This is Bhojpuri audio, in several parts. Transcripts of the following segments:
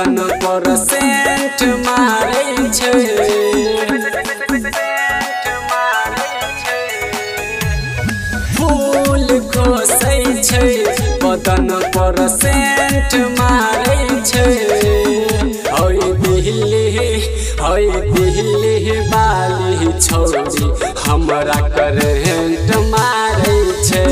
बदन पर सेंट मारै छै। फूल खोसै छै बदन पर सेंट मारै छै। दिल्ली वाली छौरी हमरा करेंट मारै छै।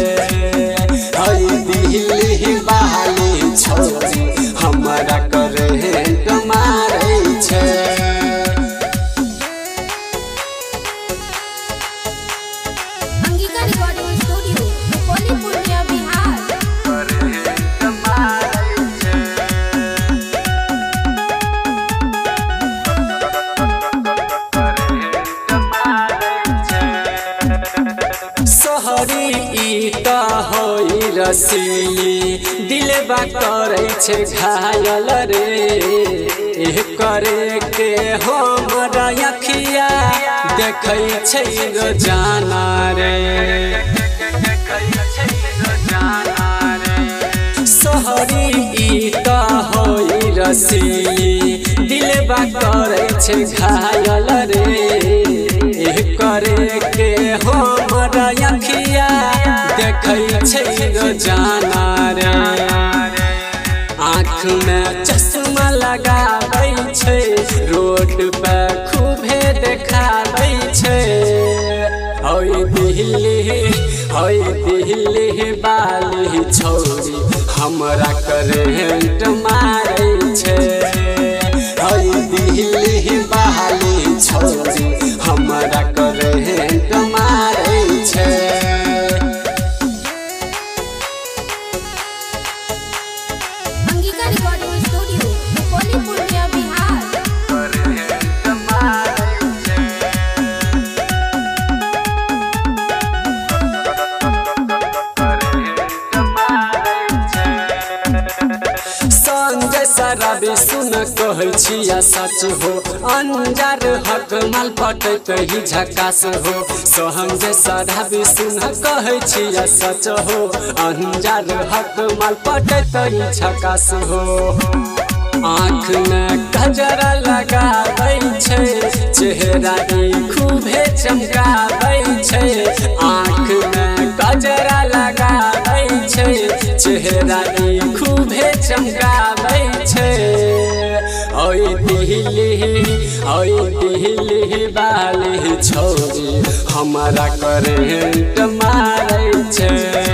दिल्ली वाली छौरी हमरा करेंट मारै छै। सहरी ईटा होई रसीली दिलबा करे छै घायल रे। करे के हमरा अखिया देखै छै रोजाना रे। सहरी ईटा होई रसीली दिलबा करे छै घायल रे। करे के हमरा अखिया देखै छै रोजाना रे। आँख में चश्मा लगाबै छै रोड पे खूबे देखाबै छै। दिल्ली वाली छौरी हमरा करेंट मारै छै। दिल्ली वाली छौरी हमरा करेंट मारै छै। संजय शराबी सुन कहै छिया सच हो। अंजार हक माल पटैत ही झकास हो। संजय शराबी सुन कहै छिया सच हो। अंजार हक माल पटैत ही झकास हो। आँख में गजरा लगाबै छै चेहरा खूबे चमकाबै छै। आँख में गजरा लगाबै छै चेहरा खूबे चमकाबै छै। दिल्ली वाली छौरी हमरा करेंट मारै छै।